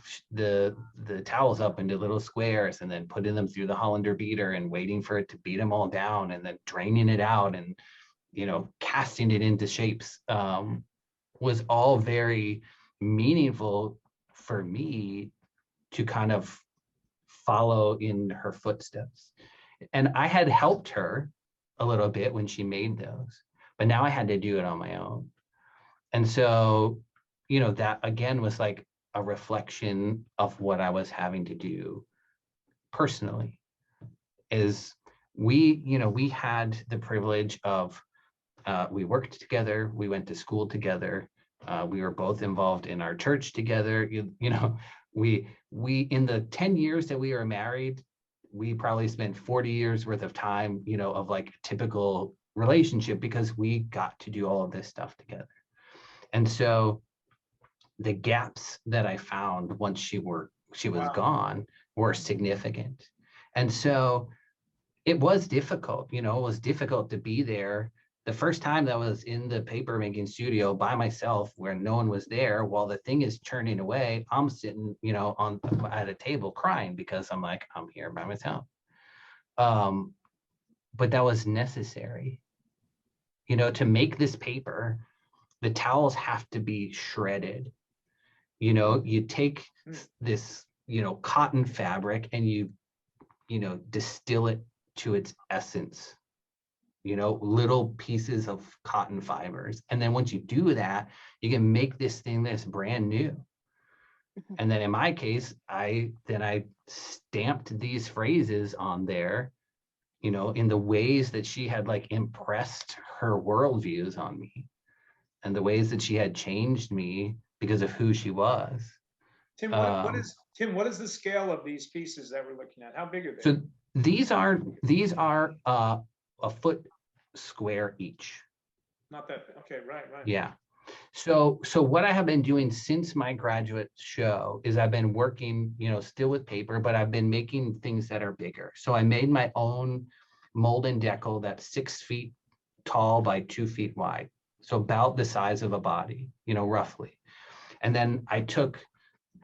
Speaker 3: towels up into little squares and then putting them through the Hollander beater and waiting for it to beat them all down and then draining it out and, you know, casting it into shapes, was all very meaningful for me to kind of follow in her footsteps. And I had helped her a little bit when she made those, but now I had to do it on my own. And so, you know, that again was like a reflection of what I was having to do personally. Is we had the privilege of, we worked together, we went to school together, we were both involved in our church together. You know, we in the 10 years that we were married, we probably spent 40 years worth of time, you know, of like typical relationship because we got to do all of this stuff together. And so the gaps that I found once she was gone were significant. And so it was difficult, you know, it was difficult to be there. The first time that I was in the paper making studio by myself where no one was there while the thing is churning away, I'm sitting, you know, at a table crying because I'm like, I'm here by myself. But that was necessary. You know, to make this paper, the towels have to be shredded. You know, you take this, you know, cotton fabric and you know, distill it to its essence, you know, little pieces of cotton fibers. And then once you do that, you can make this thing that's brand new. And then in my case, I stamped these phrases on there, you know, in the ways that she had like impressed her worldviews on me and the ways that she had changed me because of who she was.
Speaker 1: Tim, what is the scale of these pieces that we're looking at? How big are they?
Speaker 3: So these are a foot square each.
Speaker 1: Not that, okay, right.
Speaker 3: Yeah. So what I have been doing since my graduate show is I've been working, still with paper, but I've been making things that are bigger. So I made my own mold and decal that's 6 feet tall by 2 feet wide. So about the size of a body, roughly. And then I took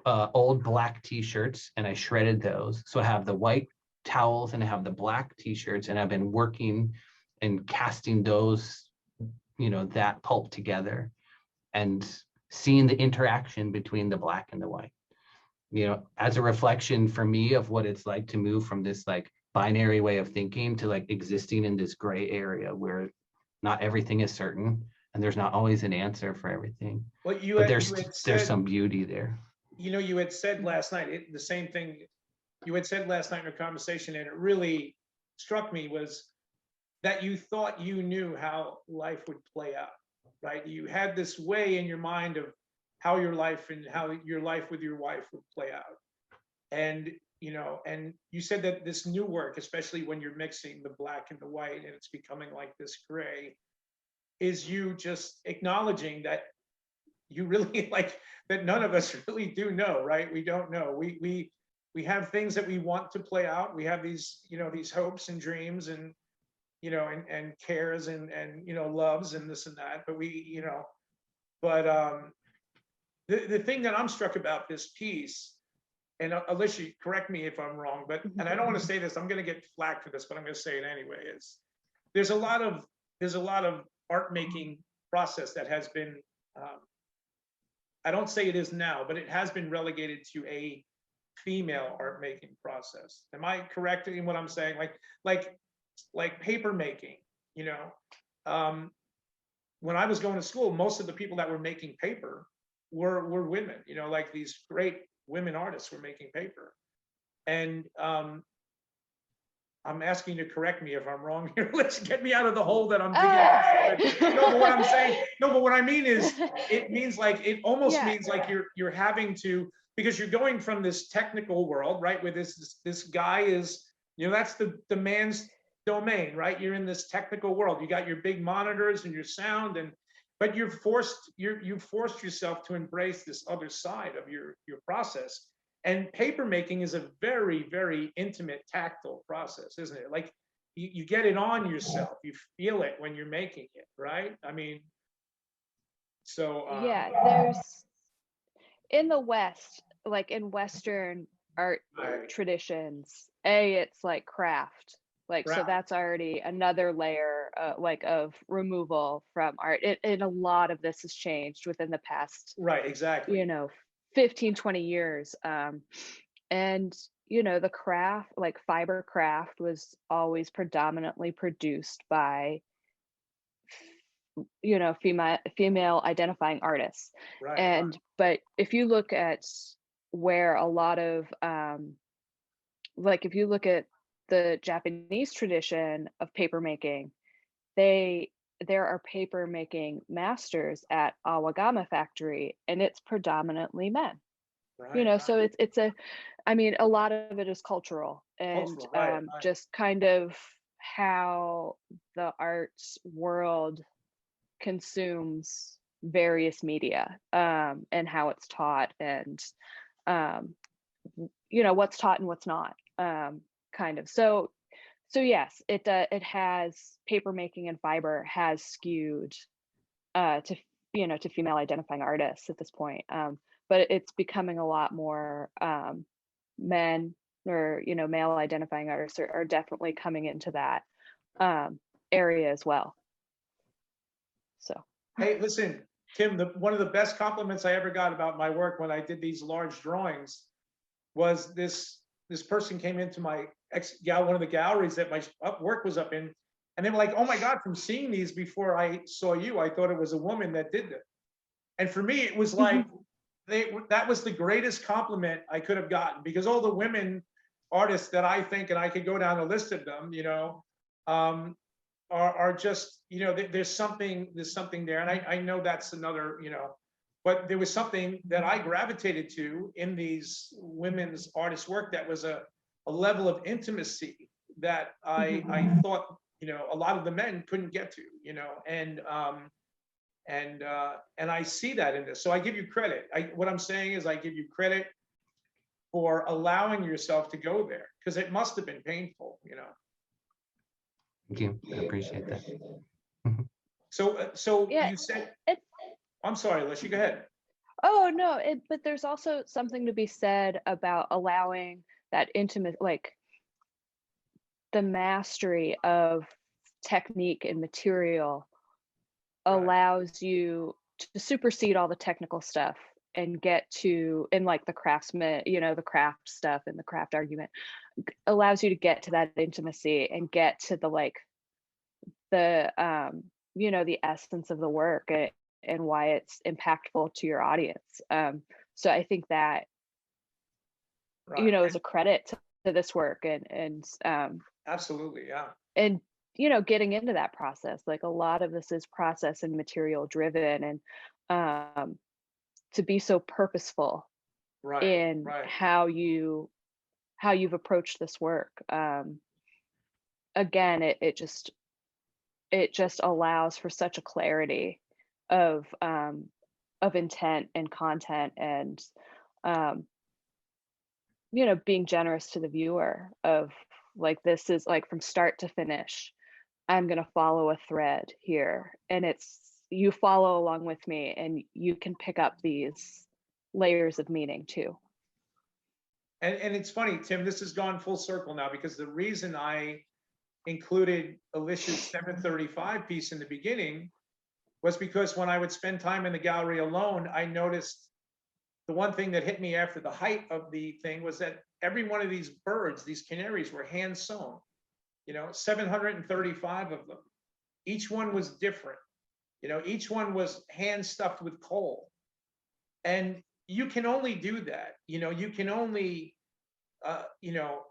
Speaker 3: old black t-shirts and I shredded those. So I have the white towels and I have the black t-shirts, and I've been working and casting those, that pulp together and seeing the interaction between the black and the white, as a reflection for me of what it's like to move from this like binary way of thinking to like existing in this gray area where not everything is certain and there's not always an answer for everything.
Speaker 1: Well,
Speaker 3: But there's some beauty there.
Speaker 1: You had said last night, the same thing you had said last night in our conversation, and it really struck me, was that you thought you knew how life would play out, right? You had this way in your mind of how your life with your wife would play out. And, and you said that this new work, especially when you're mixing the black and the white and it's becoming like this gray, is you just acknowledging that you really like that none of us really do know, right? We don't know. We have things that we want to play out. We have these, these hopes and dreams and, and cares and, loves and this and that. But the thing that I'm struck about this piece, and Alisha, correct me if I'm wrong, but, and I don't want to say this, I'm going to get flack for this, but I'm going to say it anyway, is there's a lot of art making process that has been, I don't say it is now, but it has been relegated to a female art making process. Am I correct in what I'm saying? Like paper making, when I was going to school, most of the people that were making paper were women, like these great women artists were making paper. And I'm asking you to correct me if I'm wrong here. Let's get me out of the hole that I'm digging. No, but what I'm saying, but what I mean is, it means like, it almost means like you're having to, because you're going from this technical world, right? Where this guy is, that's the man's domain, right? You're in this technical world. You got your big monitors and your sound, but you've forced yourself to embrace this other side of your process. And paper making is a very, very intimate, tactile process, isn't it? Like you get it on yourself, you feel it when you're making it, right? I mean, so
Speaker 2: yeah, there's in the West, like in Western art traditions, it's like craft, like so that's already another layer like of removal from art. And a lot of this has changed within the past,
Speaker 1: right, exactly,
Speaker 2: 15, 20 years. And, the craft, like fiber craft, was always predominantly produced by, female identifying artists.
Speaker 1: Right,
Speaker 2: but if you look at where a lot of, if you look at the Japanese tradition of paper making, there are paper making masters at Awagama factory, and it's predominantly men.
Speaker 1: right,
Speaker 2: so it's a lot of it is cultural and just kind of how the arts world consumes various media, and how it's taught, and what's taught and what's not, kind of. So yes, it has, paper making and fiber has skewed to female identifying artists at this point, but it's becoming a lot more, men or male identifying artists are definitely coming into that area as well. So
Speaker 1: hey, listen, Tim, one of the best compliments I ever got about my work when I did these large drawings was this person came into one of the galleries that my work was up in, and they were like, oh my God, from seeing these before I saw you, I thought it was a woman that did it. And for me, it was like, that was the greatest compliment I could have gotten, because all the women artists that I think, and I could go down a list of them, are just, there's something there. And I know that's another, but there was something that I gravitated to in these women's artists' work that was a level of intimacy that I thought a lot of the men couldn't get to, and I see that in this. So I give you credit. What I'm saying is I give you credit for allowing yourself to go there, because it must have been painful.
Speaker 3: Thank you. I appreciate that.
Speaker 1: So
Speaker 2: Yeah,
Speaker 1: you said,
Speaker 2: it's
Speaker 1: I'm sorry, Alicia, go ahead.
Speaker 2: oh no, but there's also something to be said about allowing that intimate, like the mastery of technique and material
Speaker 1: Right.
Speaker 2: allows you to supersede all the technical stuff and get to, and like the craftsman, the craft stuff and the craft argument allows you to get to that intimacy and get to the like the the essence of the work, and why it's impactful to your audience. So I think that
Speaker 1: Right.
Speaker 2: is a credit to this work, and
Speaker 1: Absolutely. Yeah.
Speaker 2: and getting into that process. Like a lot of this is process and material driven, and to be so purposeful
Speaker 1: Right.
Speaker 2: in
Speaker 1: Right.
Speaker 2: how you've approached this work. Again, it just allows for such a clarity of intent and content, and um, being generous to the viewer of like, this is like from start to finish, I'm going to follow a thread here, and it's you follow along with me, and you can pick up these layers of meaning too.
Speaker 1: And it's funny, Tim, this has gone full circle now, because the reason I included Alicia's 735 piece in the beginning was because when I would spend time in the gallery alone, I noticed the one thing that hit me after the height of the thing was that every one of these birds, these canaries, were hand sewn, 735 of them. Each one was different. Each one was hand stuffed with coal. And you can only do that. You can only,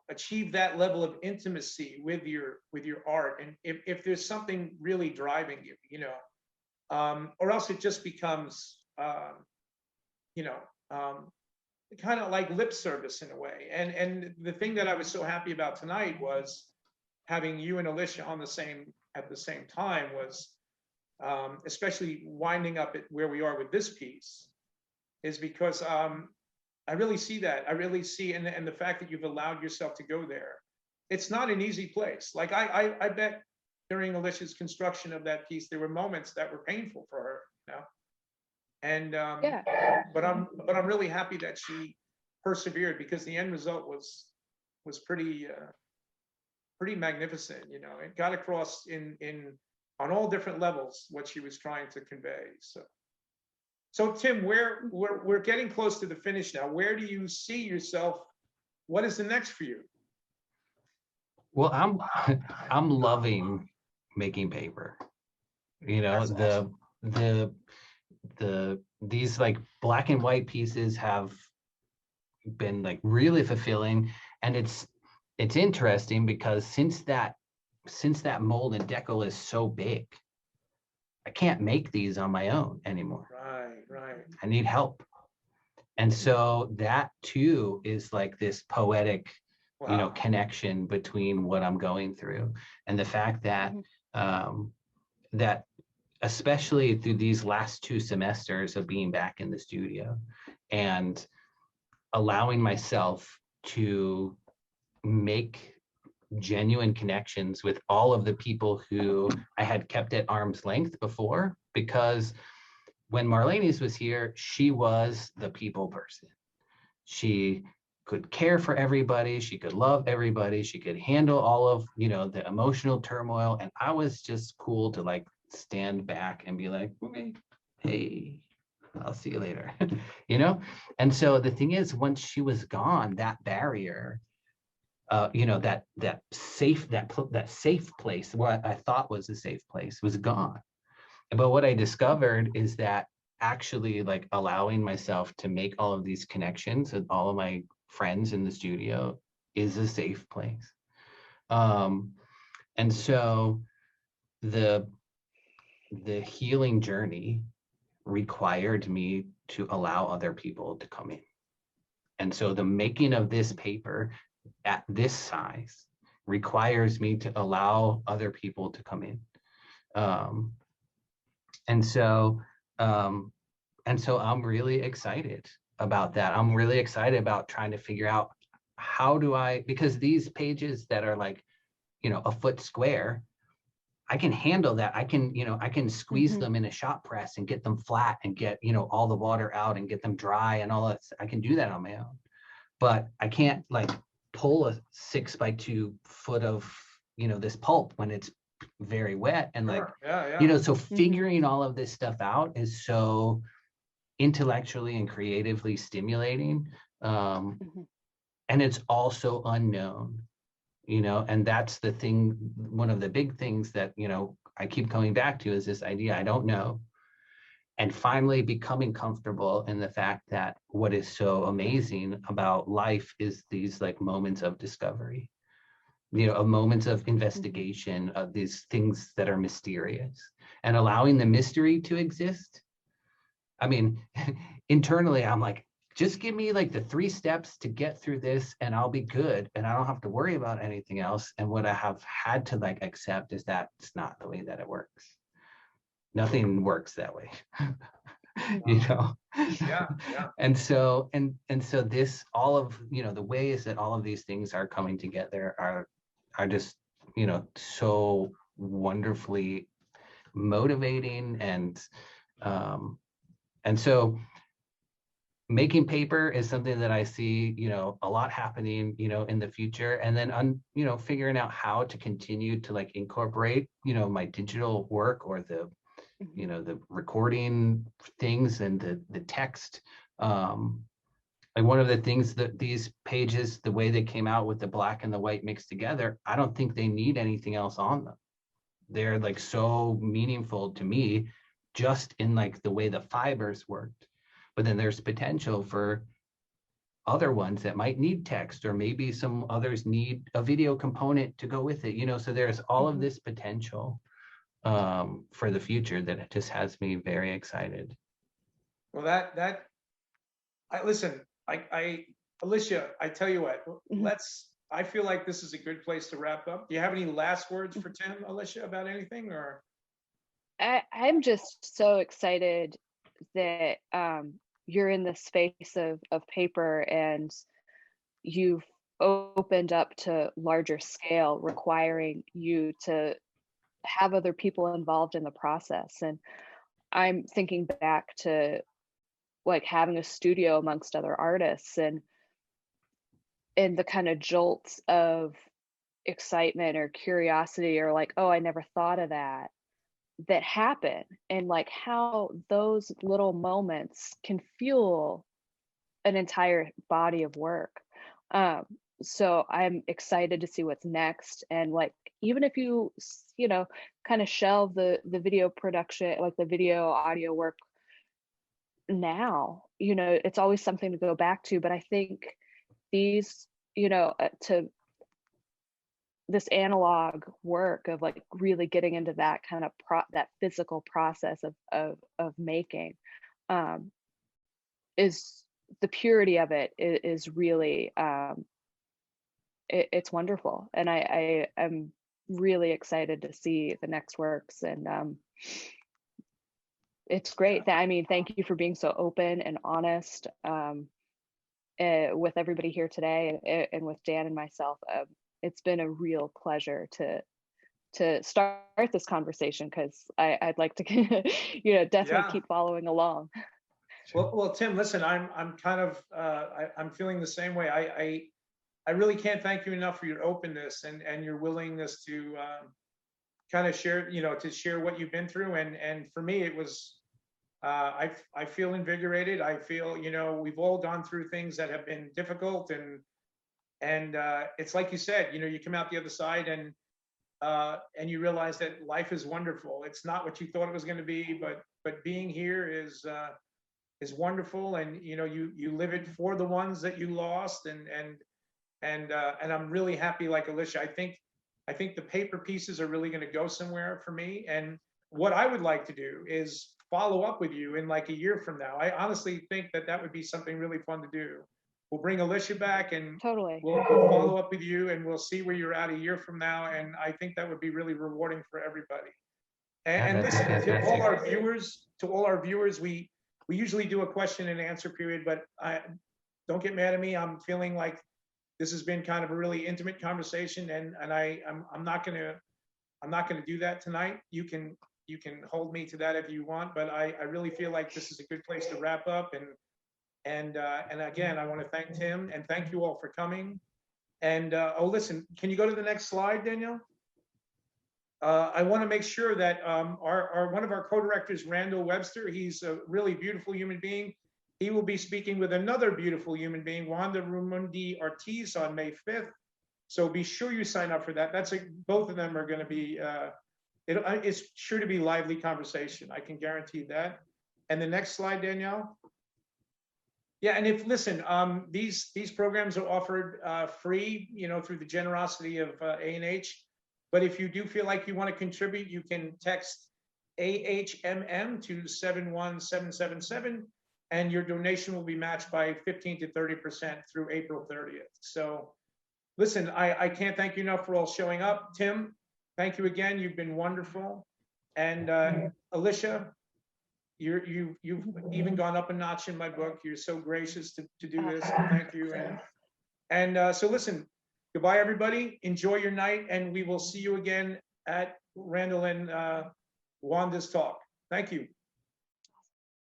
Speaker 1: achieve that level of intimacy with your art. And if there's something really driving you, or else it just becomes, kind of like lip service in a way. And the thing that I was so happy about tonight was having you and Alicia on at the same time was, especially winding up at where we are with this piece, is because I really see that. I really see, and the fact that you've allowed yourself to go there. It's not an easy place. Like I bet during Alicia's construction of that piece, there were moments that were painful for her, And
Speaker 2: Yeah.
Speaker 1: but I'm really happy that she persevered, because the end result was pretty magnificent. It got across in on all different levels what she was trying to convey. So Tim, we're getting close to the finish now. Where do you see yourself? What is the next for you?
Speaker 3: Well, I'm loving making paper.
Speaker 1: That's awesome.
Speaker 3: These like black and white pieces have been like really fulfilling, and it's interesting because since that mold and decal is so big, I can't make these on my own anymore.
Speaker 1: Right.
Speaker 3: I need help. And so that too is like this poetic,
Speaker 1: Wow.
Speaker 3: connection between what I'm going through and the fact that that especially through these last 2 semesters of being back in the studio and allowing myself to make genuine connections with all of the people who I had kept at arm's length before, because when Marlene's was here, she was the people person. She could care for everybody. She could love everybody. She could handle all of, the emotional turmoil. And I was just cool to like stand back and be like, okay, hey, I'll see you later, And so the thing is, once she was gone, that barrier, that safe place, what I thought was a safe place, was gone. But what I discovered is that actually like allowing myself to make all of these connections with all of my friends in the studio is a safe place. And so the healing journey required me to allow other people to come in. And so the making of this paper at this size requires me to allow other people to come in. Um, and so I'm really excited about that. I'm really excited about trying to figure out how do I, because these pages that are like, a foot square, I can handle that. I can squeeze them in a shot press and get them flat and get, all the water out and get them dry and all that. I can do that on my own, but I can't like pull a 6x2 foot of, this pulp when it's very wet and like,
Speaker 1: Yeah.
Speaker 3: so figuring all of this stuff out is so intellectually and creatively stimulating. And it's also unknown, and that's the thing. One of the big things that, I keep coming back to is this idea, I don't know. And finally becoming comfortable in the fact that what is so amazing about life is these like moments of discovery, of moments of investigation of these things that are mysterious, and allowing the mystery to exist. I mean, internally, I'm like, just give me like the 3 steps to get through this and I'll be good. And I don't have to worry about anything else. And what I have had to like accept is that it's not the way that it works. Nothing works that way.
Speaker 1: Yeah.
Speaker 3: And so this, all of, the ways that all of these things are coming together are just, so wonderfully motivating. And so making paper is something that I see, a lot happening, in the future. And then, figuring out how to continue to like incorporate, my digital work or the, the recording things and the text. Like one of the things that these pages, the way they came out with the black and the white mixed together, I don't think they need anything else on them. They're like so meaningful to me just in like the way the fibers worked. But then there's potential for other ones that might need text, or maybe some others need a video component to go with it, so there's all of this potential for the future that just has me very excited.
Speaker 1: Well, listen, Alicia, I tell you what, I feel like this is a good place to wrap up. Do you have any last words for Tim, Alicia, about anything, or?
Speaker 2: I'm just so excited that you're in the space of paper and you've opened up to larger scale, requiring you to have other people involved in the process. And I'm thinking back to like having a studio amongst other artists and the kind of jolts of excitement or curiosity or like, oh, I never thought of that happen, and like how those little moments can fuel an entire body of work. So I'm excited to see what's next. And like, even if you kind of shelve the video production, like the video audio work now, it's always something to go back to. But I think these, to this analog work of like really getting into that kind of that physical process of making, is the purity of it is really it's wonderful. And I am really excited to see the next works. And it's great. I mean, thank you for being so open and honest with everybody here today, and with Dan and myself. It's been a real pleasure to start this conversation, because I'd like to definitely keep following along.
Speaker 1: Well, Tim, listen, I'm kind of I'm feeling the same way. I really can't thank you enough for your openness and your willingness to kind of share, to share what you've been through. And for me, it was, I feel invigorated. I feel, we've all gone through things that have been difficult, and it's like you said, you come out the other side and you realize that life is wonderful. It's not what you thought it was going to be, but being here is wonderful. And, you live it for the ones that you lost. And I'm really happy, like Alisha, I think the paper pieces are really going to go somewhere for me. And what I would like to do is follow up with you in like a year from now. I honestly think that would be something really fun to do, we'll bring Alisha back and
Speaker 2: Totally.
Speaker 1: we'll follow up with you, and we'll see where you're at a year from now. And I think that would be really rewarding for everybody. And
Speaker 3: that's
Speaker 1: listen, to all
Speaker 3: fantastic.
Speaker 1: our viewers, we usually do a question and answer period, but don't get mad at me. I'm feeling like this has been kind of a really intimate conversation, and I'm not gonna do that tonight. You can hold me to that if you want, but I really feel like this is a good place to wrap up. And again, I want to thank Tim and thank you all for coming. And oh, listen, can you go to the next slide, Danielle? I want to make sure that one of our co-directors, Randall Webster, he's a really beautiful human being. He will be speaking with another beautiful human being, Wanda Rumundi Ortiz, on May 5th. So be sure you sign up for that. Both of them are going to be, it's sure to be lively conversation. I can guarantee that. And the next slide, Danielle. Yeah, and these programs are offered free, through the generosity of A&H. But if you do feel like you want to contribute, you can text AHMM to 71777, and your donation will be matched by 15 to 30% through April 30th. So listen, I can't thank you enough for all showing up. Tim, thank you again. You've been wonderful. And Alisha, you've even gone up a notch in my book. You're so gracious to do this. Thank you. And so listen, goodbye, everybody. Enjoy your night, and we will see you again at Randall and Wanda's talk. Thank you.